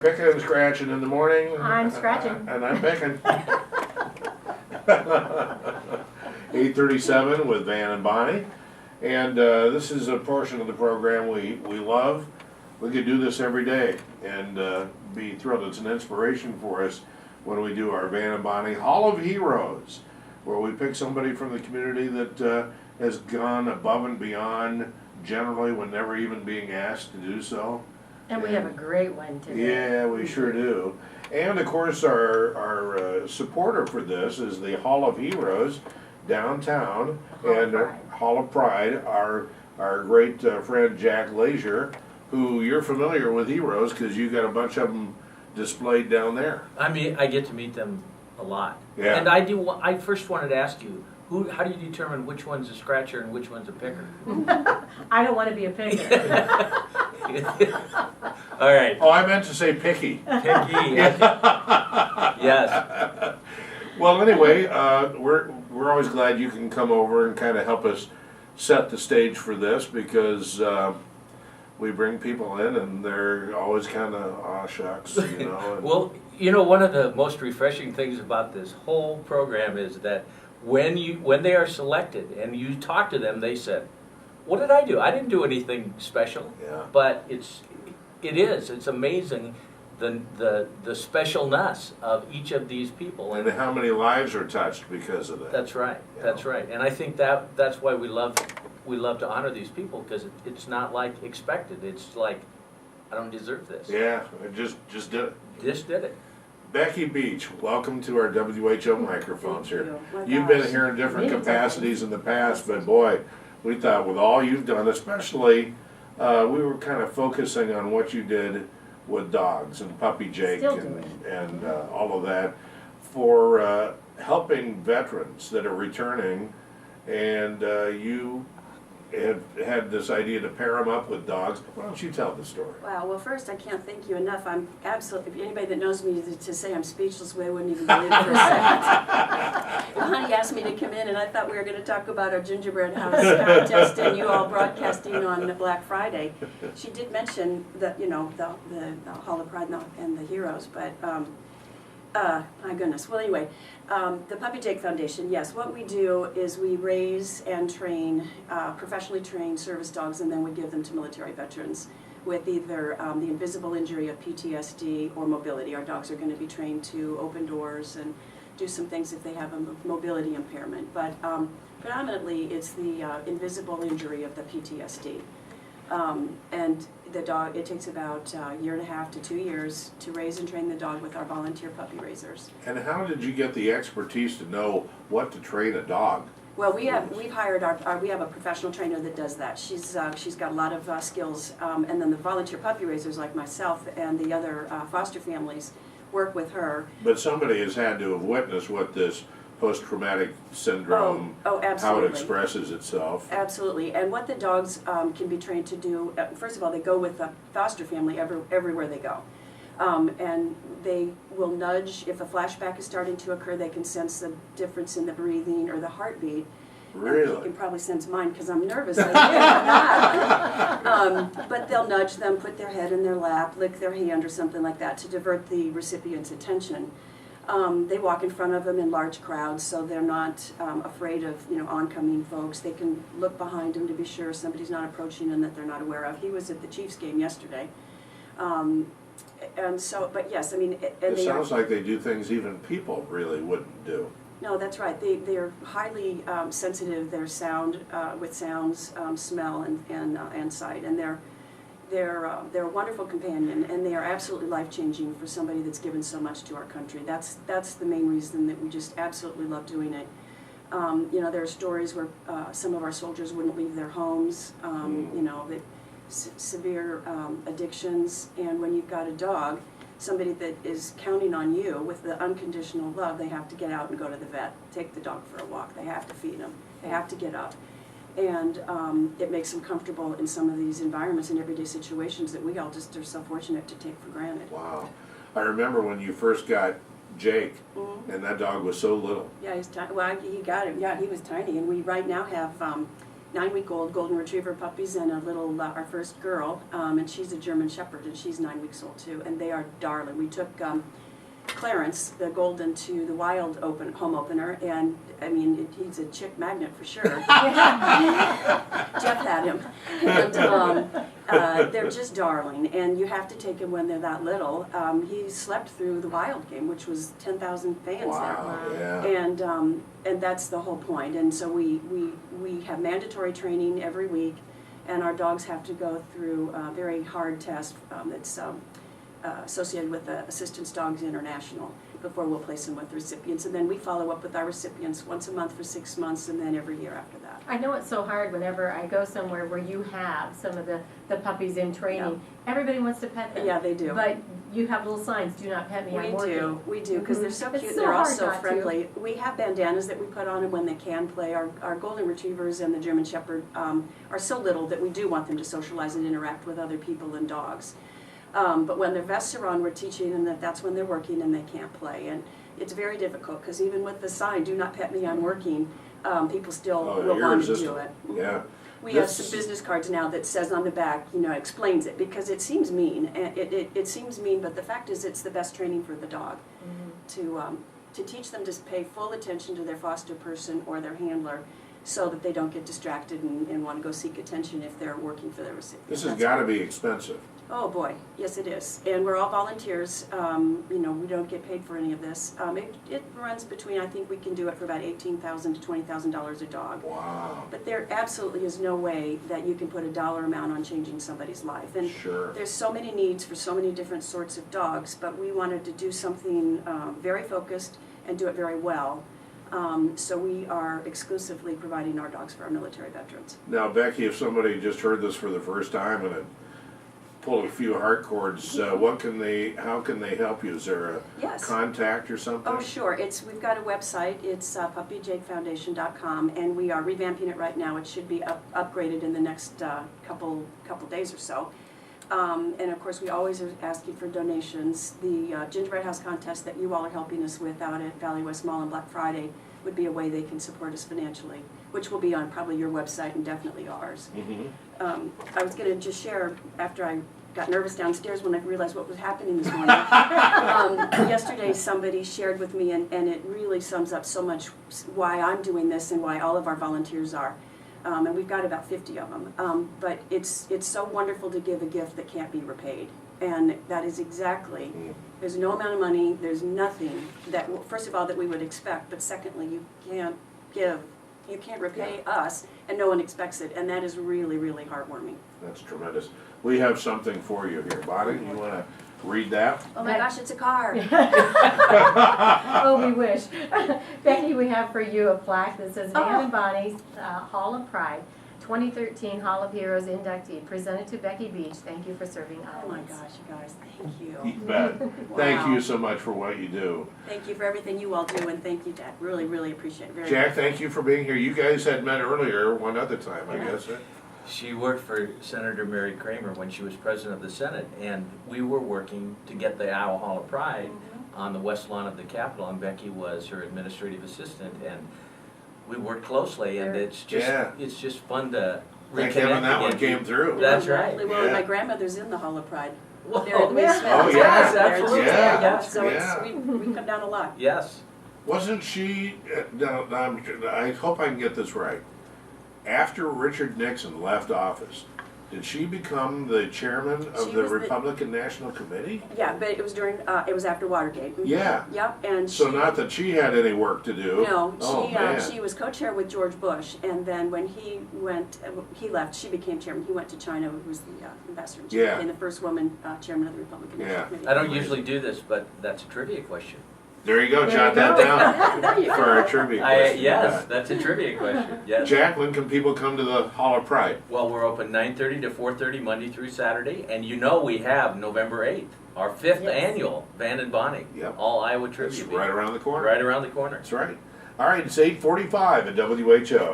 Picking and scratching in the morning. I'm scratching. And I'm picking. 8:37 with Van and Bonnie. And this is a portion of the program we love. We could do this every day and be thrilled. It's an inspiration for us when we do our Van and Bonnie Hall of Heroes, where we pick somebody from the community that has gone above and beyond, generally when never even being asked to do so. And we have a great one today. Yeah, we sure do. And of course, our supporter for this is the Hall of Heroes downtown, Hall of Pride. Our great friend Jack Lazier, who you're familiar with Heroes because you got a bunch of them displayed down there. I mean, I get to meet them a lot. Yeah. And I first wanted to ask you, how do you determine which one's a scratcher and which one's a picker? I don't want to be a picker. All right. Oh, I meant to say picky. Picky. Yes. Well, anyway, we're always glad you can come over and kind of help us set the stage for this because we bring people in and they're always kind of aw shucks, you know. Well, you know, one of the most refreshing things about this whole program is that when they are selected and you talk to them, they said, "What did I do? I didn't do anything special." Yeah. But it's amazing the specialness of each of these people. And how many lives are touched because of that. That's right. That's right. And I think that's why we love to honor these people, because it's not like expected. It's like, I don't deserve this. Yeah, I just did it. Just did it. Becky Beach, welcome to our WHO microphones here. Thank You've been here in different capacities in the past, but boy, we thought with all you've done, especially, we were kind of focusing on what you did with dogs and Puppy Jake and all of that for helping veterans that are returning, and you have had this idea to pair them up with dogs. Why don't you tell the story? Wow, well first I can't thank you enough. I'm absolutely, if anybody that knows me to say I'm speechless, we wouldn't even believe it for a second. Well, honey asked me to come in and I thought we were going to talk about our gingerbread house contest and you all broadcasting on Black Friday. She did mention that, you know, the Hall of Pride and the heroes, but my goodness. Well, anyway, the Puppy Jake Foundation, yes, what we do is we raise and train professionally trained service dogs, and then we give them to military veterans with either the invisible injury of PTSD or mobility. Our dogs are going to be trained to open doors and do some things if they have a mobility impairment, but predominantly it's the invisible injury of the PTSD. And the dog, it takes about a year and a half to 2 years to raise and train the dog with our volunteer puppy raisers. And how did you get the expertise to know what to train a dog? Well, we've hired we have a professional trainer that does that. She's got a lot of skills, and then the volunteer puppy raisers like myself and the other foster families work with her. But somebody has had to have witnessed what this post-traumatic syndrome, oh, how it expresses itself. Absolutely, and what the dogs can be trained to do, first of all, they go with the foster family everywhere they go. And they will nudge, if a flashback is starting to occur, they can sense the difference in the breathing or the heartbeat. Really? You can probably sense mine because I'm nervous. But they'll nudge them, put their head in their lap, lick their hand or something like that to divert the recipient's attention. They walk in front of them in large crowds, so they're not afraid of oncoming folks. They can look behind them to be sure somebody's not approaching them that they're not aware of. He was at the Chiefs game yesterday, and so. But yes, I mean, it sounds like they do things even people really wouldn't do. No, that's right. They're highly sensitive. They're with sounds, smell, and sight, and they're a wonderful companion, and they are absolutely life-changing for somebody that's given so much to our country. That's the main reason that we just absolutely love doing it. There are stories where some of our soldiers wouldn't leave their homes, that severe addictions, and when you've got a dog, somebody that is counting on you with the unconditional love, they have to get out and go to the vet, take the dog for a walk, they have to feed them, they have to get up. And it makes them comfortable in some of these environments and everyday situations that we all just are so fortunate to take for granted. Wow. I remember when you first got Jake, and that dog was so little. Yeah, he's tiny. Well, he got him. Yeah, he was tiny. And we right now have 9-week-old golden retriever puppies and a little, our first girl, and she's a German Shepherd, and she's 9 weeks old too, and they are darling. We took Clarence, the golden, to the wild home opener, and I mean, he's a chick magnet for sure. Jeff had him, and they're just darling, and you have to take him when they're that little. He slept through the wild game, which was 10,000 fans Wow, yeah. there, and that's the whole point. And so we have mandatory training every week, and our dogs have to go through a very hard test that's associated with the Assistance Dogs International before we'll place them with recipients. And then we follow up with our recipients once a month for 6 months, and then every year after that. I know it's so hard whenever I go somewhere where you have some of the puppies in training. Everybody wants to pet them. Yeah, they do. But you have little signs, do not pet me, I'm working. We do, because they're so It's cute, so they're hard also not to. friendly. We have bandanas that we put on them when they can play. Our golden retrievers and the German Shepherd are so little that we do want them to socialize and interact with other people and dogs. But when their vests are on, we're teaching them that that's when they're working and they can't play. And it's very difficult, because even with the sign, do not pet me, I'm working, people still will want to do it. Yeah. We have some business cards now that says on the back, explains it, because it seems mean. It seems mean, but the fact is it's the best training for the dog. To teach them to pay full attention to their foster person or their handler, so that they don't get distracted and want to go seek attention if they're working for their recipient. This has got to be expensive. Oh boy, yes it is. And we're all volunteers. We don't get paid for any of this. It runs between, I think we can do it for about $18,000 to $20,000 a dog. Wow. But there absolutely is no way that you can put a dollar amount on changing somebody's life. And Sure. there's so many needs for so many different sorts of dogs, but we wanted to do something very focused and do it very well. So we are exclusively providing our dogs for our military veterans. Now, Becky, if somebody just heard this for the first time and it pulled a few heart cords, how can they help you? Is there a Yes. contact or something? Oh, sure. We've got a website. It's puppyjakefoundation.com, and we are revamping it right now. It should be upgraded in the next couple days or so. And of course, we always are asking for donations. The Gingerbread House contest that you all are helping us with out at Valley West Mall on Black Friday would be a way they can support us financially, which will be on probably your website and definitely ours. Mm-hmm. I was going to just share, after I got nervous downstairs when I realized what was happening this morning. Yesterday somebody shared with me, and it really sums up so much why I'm doing this and why all of our volunteers are. And we've got about 50 of them. But it's so wonderful to give a gift that can't be repaid. And that is exactly, there's no amount of money, there's nothing that, first of all, that we would expect, but secondly, you can't repay us, and no one expects it, and that is really, really heartwarming. That's tremendous. We have something for you here. Bonnie, you want to read that? Oh my gosh, it's a card. Oh, we wish. Becky, we have for you a plaque that says Van and Bonnie's Hall of Pride, 2013 Hall of Heroes inductee, presented to Becky Beach. Thank you for serving Oh my Islands. gosh, you guys, thank you. You bet. Thank you so much for what you do. Thank you for everything you all do, and thank you, Dad. Really, really appreciate it very Jack, much. thank you for being here. You guys had met earlier one other time, I guess. Huh? She worked for Senator Mary Kramer when she was president of the Senate, and we were working to get the Iowa Hall of Pride on the west lawn of the Capitol, and Becky was her administrative assistant, and we worked closely, and it's just fun to Thank reconnect heaven that one again. came through. That's right. Exactly. Well, Yeah. my grandmother's in the Hall of Pride. Whoa. There at the Yeah. Oh, Smith. yes, There, absolutely. Yeah. Yes. So Yeah. we come down a lot. Yes. Wasn't she, I hope I can get this right, after Richard Nixon left office, did she become the chairman of She the was the- Republican National Committee? Yeah, but it was during, it was after Watergate. Yeah. Yep, and So not that she had any work to do. No, Oh, man. she was co-chair with George Bush, and then when he left, she became chairman. He went to China, who was the ambassador, and she Yeah. became the first woman chairman of the Republican Yeah. National Committee. I don't usually do this, but that's a trivia question. There you go, There jot you that go. down There you for go. our trivia question. Yes, that's a trivia question. Yes. Jack, when can people come to the Hall of Pride? Well, we're open 9:30 to 4:30 Monday through Saturday, and we have November 8th, our 5th Yes. annual Van and Bonnie, Yep. all Iowa It's tribute. right around the corner. Right around the corner. That's right. All right, it's 8:45 at WHO.